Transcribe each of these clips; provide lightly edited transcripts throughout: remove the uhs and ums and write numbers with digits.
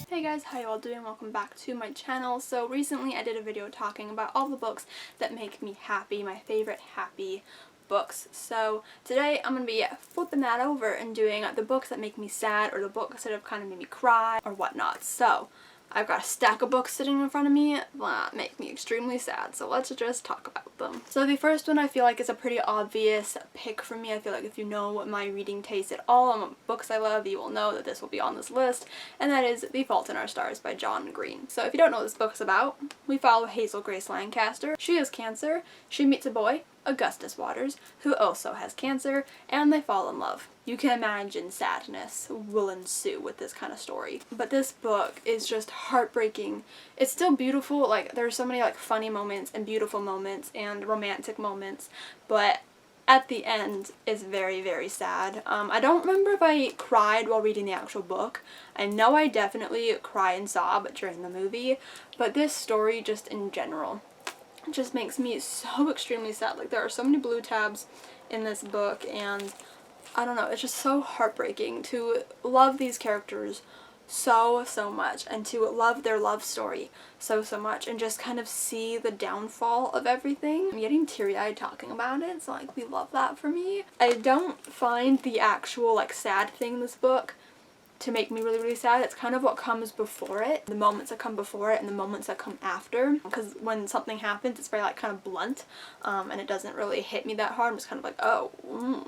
Hey guys, how you all doing? Welcome back to my channel. So recently I did a video talking about all the books that make me happy, my favorite happy books. So today I'm going to be flipping that over and doing the books that make me sad or the books that have kind of made me cry or whatnot. So I've got a stack of books sitting in front of me that make me extremely sad, so let's just talk about them. So the first one I feel like is a pretty obvious pick for me. I feel like if you know my reading taste at all and what books I love, you will know that this will be on this list, and that is The Fault in Our Stars by John Green. So if you don't know what this book is about, we follow Hazel Grace Lancaster. She has cancer, she meets a boy, Augustus Waters, who also has cancer, and they fall in love. You can imagine sadness will ensue with this kind of story. But this book is just heartbreaking. It's still beautiful, like there's so many like funny moments and beautiful moments and romantic moments, but at the end is very, very sad. I don't remember if I cried while reading the actual book. I know I definitely cry and sob during the movie, but this story just in general just makes me so extremely sad. Like there are so many blue tabs in this book, and I don't know, it's just so heartbreaking to love these characters so much and to love their love story so much and just kind of see the downfall of everything. I'm getting teary-eyed talking about it, so like we love that for me. I don't find the actual like sad thing in this book to make me really sad. It's kind of what comes before it, the moments that come before it and the moments that come after, because when something happens it's very like kind of blunt, and it doesn't really hit me that hard. I'm just kind of like, oh,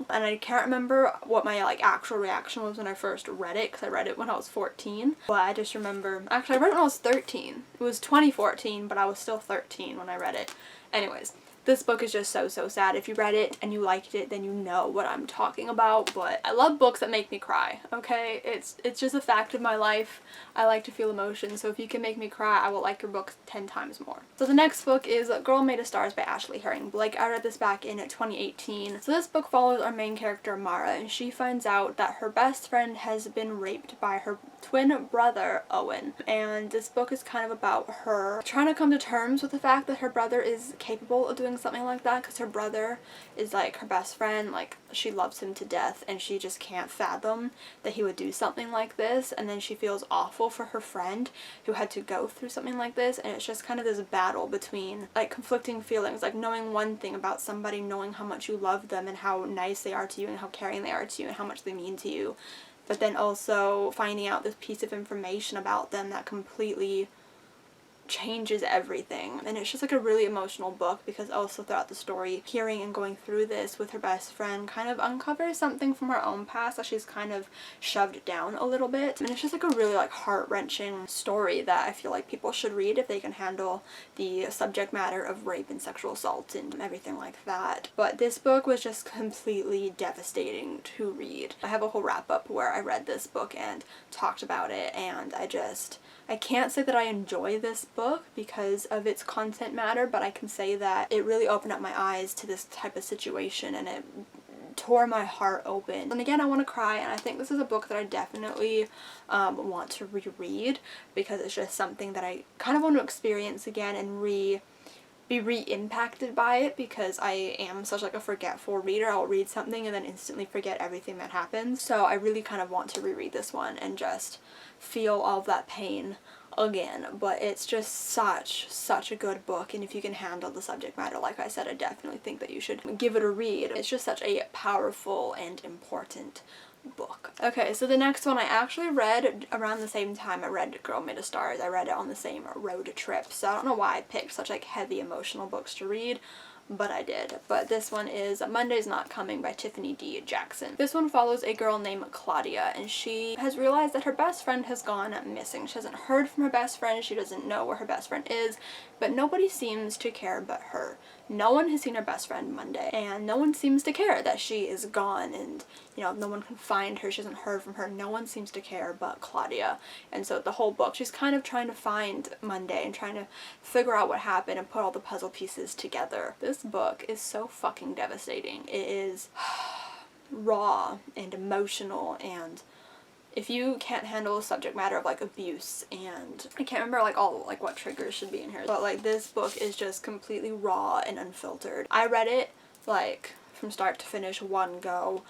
and I can't remember what my like actual reaction was when I first read it, because I read it when I was 14, but I just remember, actually I read it when I was 13. It was 2014, but I was still 13 when I read it. Anyways, this book is just so sad. If you read it and you liked it, then you know what I'm talking about. But I love books that make me cry, okay? It's just a fact of my life. I like to feel emotion, so if you can make me cry, I will like your books 10 times more. So the next book is Girl Made of Stars by Ashley Herring Blake. I read this back in 2018. So this book follows our main character, Mara, and she finds out that her best friend has been raped by her twin brother, Owen. And this book is kind of about her trying to come to terms with the fact that her brother is capable of doing something like that, because her brother is like her best friend, like she loves him to death, and she just can't fathom that he would do something like this. And then she feels awful for her friend who had to go through something like this, and it's just kind of this battle between like conflicting feelings, like knowing one thing about somebody, knowing how much you love them and how nice they are to you and how caring they are to you and how much they mean to you, but then also finding out this piece of information about them that completely changes everything. And it's just like a really emotional book, because also throughout the story, hearing and going through this with her best friend kind of uncovers something from her own past that she's kind of shoved down a little bit. And it's just like a really like heart-wrenching story that I feel like people should read if they can handle the subject matter of rape and sexual assault and everything like that. But this book was just completely devastating to read. I have a whole wrap-up where I read this book and talked about it, and I can't say that I enjoy this book because of its content matter, but I can say that it really opened up my eyes to this type of situation, and it tore my heart open. And again, I want to cry, and I think this is a book that I definitely want to reread, because it's just something that I kind of want to experience again and be re-impacted by it, because I am such like a forgetful reader. I'll read something and then instantly forget everything that happens. So I really kind of want to reread this one and just feel all of that pain again. But it's just such a good book, and if you can handle the subject matter, like I said, I definitely think that you should give it a read. It's just such a powerful and important book. Okay, so the next one I actually read around the same time I read Girl Made of Stars. I read it on the same road trip, so I don't know why I picked such like heavy emotional books to read, but I did. But this one is Monday's Not Coming by Tiffany D. Jackson. This one follows a girl named Claudia, and she has realized that her best friend has gone missing. She hasn't heard from her best friend, she doesn't know where her best friend is, but nobody seems to care but her. No one has seen her best friend Monday, and no one seems to care that she is gone, and you know, no one can find her, she hasn't heard from her, no one seems to care but Claudia. And so the whole book, she's kind of trying to find Monday and trying to figure out what happened and put all the puzzle pieces together. This book is so fucking devastating. It is raw and emotional, and if you can't handle the subject matter of like abuse, and I can't remember like all like what triggers should be in here, but like this book is just completely raw and unfiltered. I read it like from start to finish one go,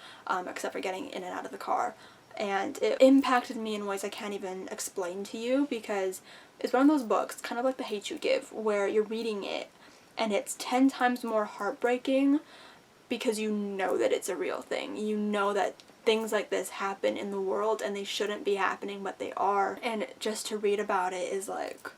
except for getting in and out of the car. and it impacted me in ways I can't even explain to you, because it's one of those books, kind of like The Hate You Give, where you're reading it and it's 10 times more heartbreaking because you know that it's a real thing. You know that things like this happen in the world and they shouldn't be happening, but they are. And just to read about it is like,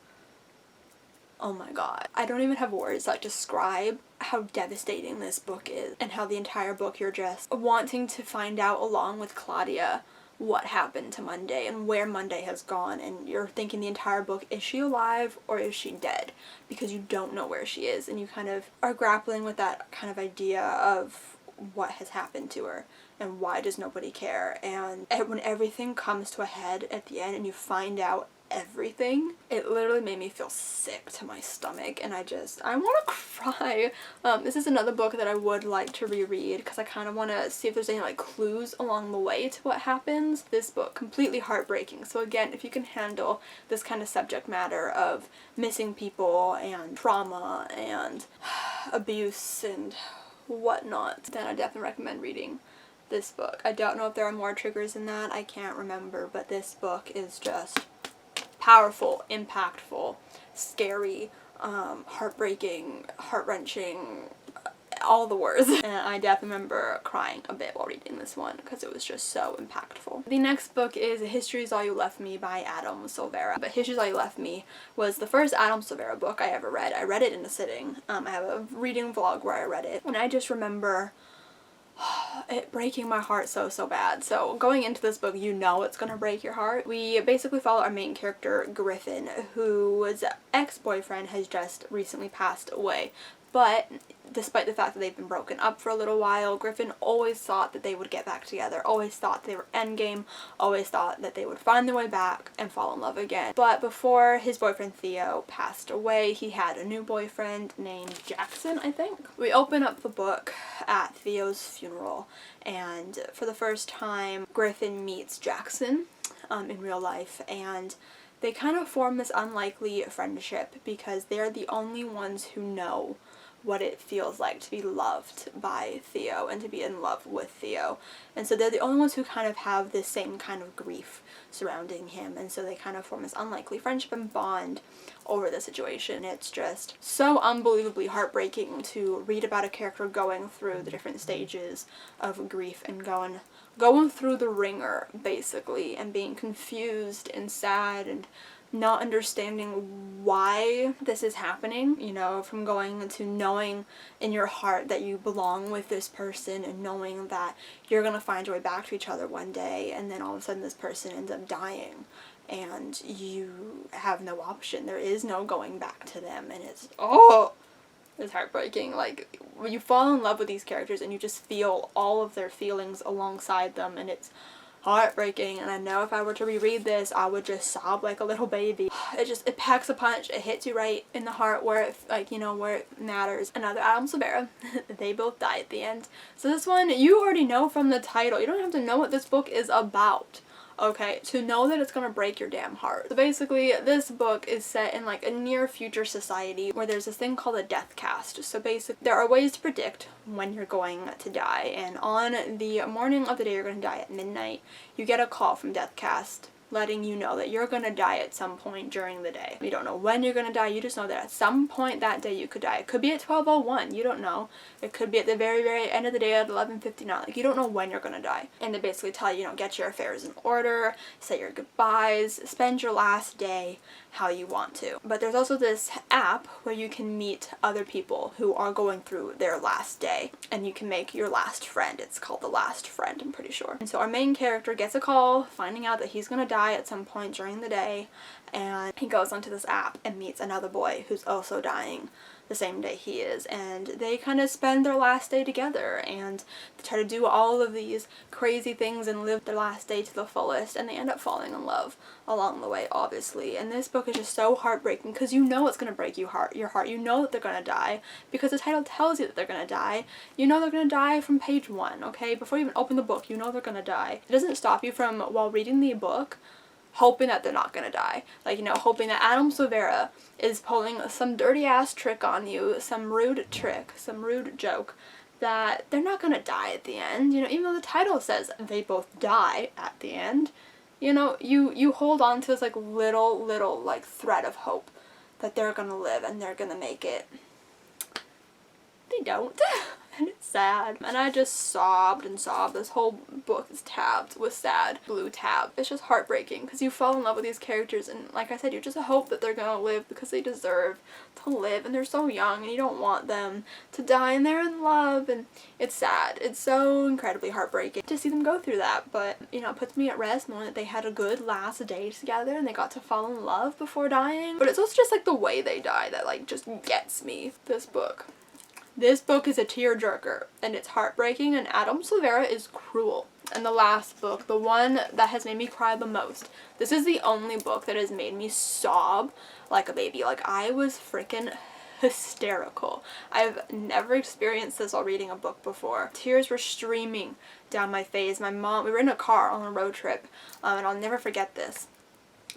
oh my god. I don't even have words that describe how devastating this book is, and how the entire book you're just wanting to find out, along with Claudia, what happened to Monday and where Monday has gone, and you're thinking the entire book, is she alive or is she dead? Because you don't know where she is, and you kind of are grappling with that kind of idea of what has happened to her and why does nobody care. And when everything comes to a head at the end and you find out everything, it literally made me feel sick to my stomach, and I want to cry. This is another book that I would like to reread because I kind of want to see if there's any like clues along the way to what happens. This book, completely heartbreaking. So again, if you can handle this kind of subject matter of missing people and trauma and abuse and whatnot, then I definitely recommend reading this book. I don't know if there are more triggers in that, I can't remember, but this book is just powerful, impactful, scary, heartbreaking, heart-wrenching, all the words. And I definitely remember crying a bit while reading this one because it was just so impactful. The next book is History Is All You Left Me by Adam Silvera. But History Is All You Left Me was the first Adam Silvera book I ever read. I read it in a sitting. I have a reading vlog where I read it, and I just remember it breaking my heart so bad. So going into this book, you know it's gonna break your heart. We basically follow our main character, Griffin, whose ex-boyfriend has just recently passed away. But despite the fact that they've been broken up for a little while, Griffin always thought that they would get back together, always thought they were endgame, always thought that they would find their way back and fall in love again. But before his boyfriend Theo passed away, he had a new boyfriend named Jackson, I think. We open up the book at Theo's funeral, and for the first time, Griffin meets Jackson in real life, and they kind of form this unlikely friendship because they're the only ones who know what it feels like to be loved by Theo and to be in love with Theo. And so they're the only ones who kind of have this same kind of grief surrounding him, and so they kind of form this unlikely friendship and bond over the situation. It's just so unbelievably heartbreaking to read about a character going through the different stages of grief and going through the ringer, basically, and being confused and sad and not understanding why this is happening, you know, from going to knowing in your heart that you belong with this person and knowing that you're gonna find your way back to each other one day, and then all of a sudden this person ends up dying and you have no option. There is no going back to them, and it's heartbreaking. Like, when you fall in love with these characters and you just feel all of their feelings alongside them, and it's heartbreaking. And I know if I were to reread this, I would just sob like a little baby. It packs a punch. It hits you right in the heart where it, like, you know, where it matters. Another Adam Silvera. They both die at the end. So this one, you already know from the title. You don't have to know what this book is about, okay, to know that it's gonna break your damn heart. So basically, this book is set in like a near future society where there's this thing called a death cast. So basically, there are ways to predict when you're going to die, and on the morning of the day you're going to die at midnight, you get a call from death cast letting you know that you're going to die at some point during the day. You don't know when you're going to die, you just know that at some point that day you could die. It could be at 12:01, you don't know. It could be at the very end of the day at 11:59. Like, you don't know when you're going to die. And they basically tell you, you know, get your affairs in order, say your goodbyes, spend your last day how you want to. But there's also this app where you can meet other people who are going through their last day, and you can make your last friend. It's called The Last Friend, I'm pretty sure. And so our main character gets a call finding out that he's going to die at some point during the day, and he goes onto this app and meets another boy who's also dying the same day he is, and they kind of spend their last day together, and they try to do all of these crazy things and live their last day to the fullest, and they end up falling in love along the way, obviously. And this book is just so heartbreaking because you know it's going to break your heart. You know that they're going to die because the title tells you that they're going to die. You know they're going to die from page 1, okay? Before you even open the book, you know they're going to die. It doesn't stop you from, while reading the book, hoping that they're not gonna die. Like, you know, hoping that Adam Silvera is pulling some dirty ass trick on you, some rude trick, some rude joke, that they're not gonna die at the end, you know, even though the title says they both die at the end. You know, you hold on to this like little like thread of hope that they're gonna live and they're gonna make it. They don't. And it's sad. And I just sobbed and sobbed. This whole book is tabbed with sad blue tab. It's just heartbreaking because you fall in love with these characters and like I said, you just hope that they're gonna live because they deserve to live and they're so young and you don't want them to die and they're in love, and it's sad. It's so incredibly heartbreaking to see them go through that, but you know, it puts me at rest knowing that they had a good last day together and they got to fall in love before dying. But it's also just like the way they die that like just gets me. This book is a tearjerker, and it's heartbreaking, and Adam Silvera is cruel. And the last book, the one that has made me cry the most, this is the only book that has made me sob like a baby. Like, I was freaking hysterical. I've never experienced this while reading a book before. Tears were streaming down my face. My mom, we were in a car on a road trip, and I'll never forget this.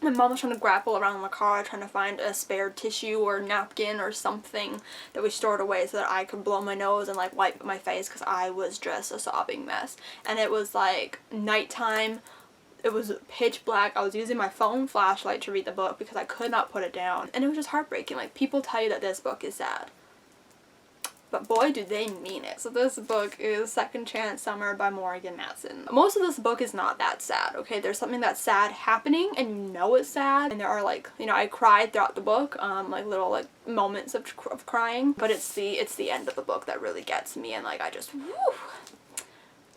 My mom was trying to grapple around the car, trying to find a spare tissue or napkin or something that we stored away so that I could blow my nose and like wipe my face because I was just a sobbing mess. And it was like nighttime. It was pitch black. I was using my phone flashlight to read the book because I could not put it down. And it was just heartbreaking. Like, people tell you that this book is sad, but boy do they mean it. So this book is Second Chance Summer by Morgan Matson. Most of this book is not that sad, okay? There's something that's sad happening and you know it's sad, and there are like, you know, I cried throughout the book, like little like moments of crying, but it's the end of the book that really gets me, and like I just, whew.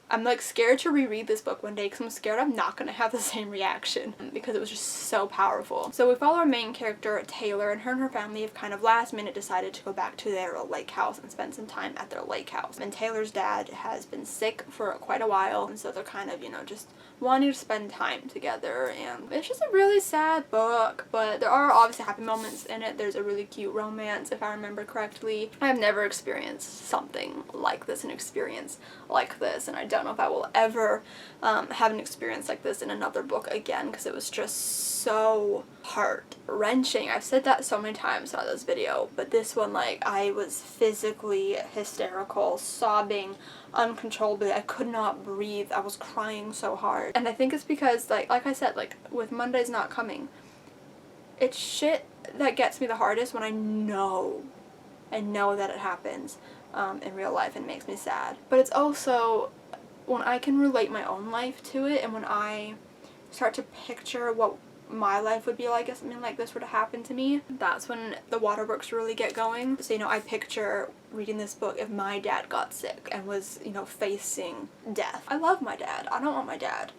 I'm like scared to reread this book one day because I'm scared I'm not going to have the same reaction because it was just so powerful. So we follow our main character, Taylor, and her family have kind of last minute decided to go back to their lake house and spend some time at their lake house. And Taylor's dad has been sick for quite a while, and so they're kind of, you know, just wanting to spend time together. And it's just a really sad book, but there are obviously happy moments in it. There's a really cute romance, if I remember correctly. I have never experienced something like this, an experience like this, and I don't know if I will ever have an experience like this in another book again because it was just so heart-wrenching. I've said that so many times throughout this video, but this one, like, I was physically hysterical, sobbing uncontrollably. I could not breathe. I was crying so hard. And I think it's because, like I said, like, with Monday's Not Coming, it's shit that gets me the hardest when I know that it happens in real life and makes me sad. But it's also when I can relate my own life to it, and when I start to picture what my life would be like if something like this were to happen to me, that's when the waterworks really get going. So, you know, I picture reading this book if my dad got sick and was, you know, facing death. I love my dad. I don't want my dad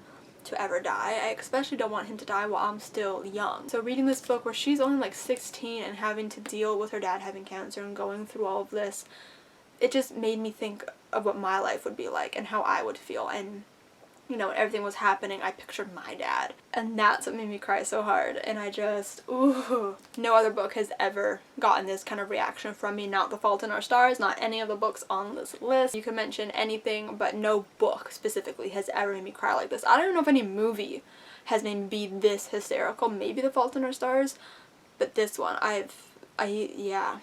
to ever die. I especially don't want him to die while I'm still young. So reading this book where she's only like 16 and having to deal with her dad having cancer and going through all of this, it just made me think of what my life would be like and how I would feel. And, you know, when everything was happening, I pictured my dad. And that's what made me cry so hard. And I just, ooh. No other book has ever gotten this kind of reaction from me. Not The Fault in Our Stars, not any of the books on this list. You can mention anything, but no book specifically has ever made me cry like this. I don't even know if any movie has made me be this hysterical. Maybe The Fault in Our Stars, but this one, yeah.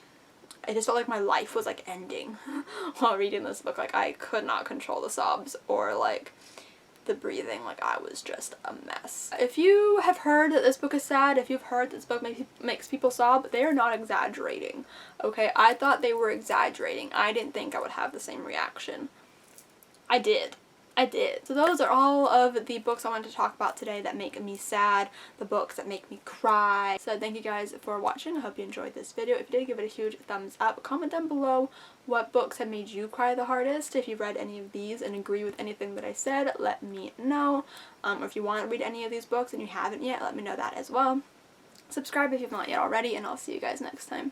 I just felt like my life was like ending while reading this book. Like, I could not control the sobs or like the breathing. Like, I was just a mess. If you have heard that this book is sad, if you've heard that this book makes people sob, they are not exaggerating, okay? I thought they were exaggerating. I didn't think I would have the same reaction. I did. So those are all of the books I wanted to talk about today that make me sad, the books that make me cry. So thank you guys for watching. I hope you enjoyed this video. If you did, give it a huge thumbs up. Comment down below what books have made you cry the hardest. If you've read any of these and agree with anything that I said, let me know. Or if you want to read any of these books and you haven't yet, let me know that as well. Subscribe if you've not yet already, and I'll see you guys next time.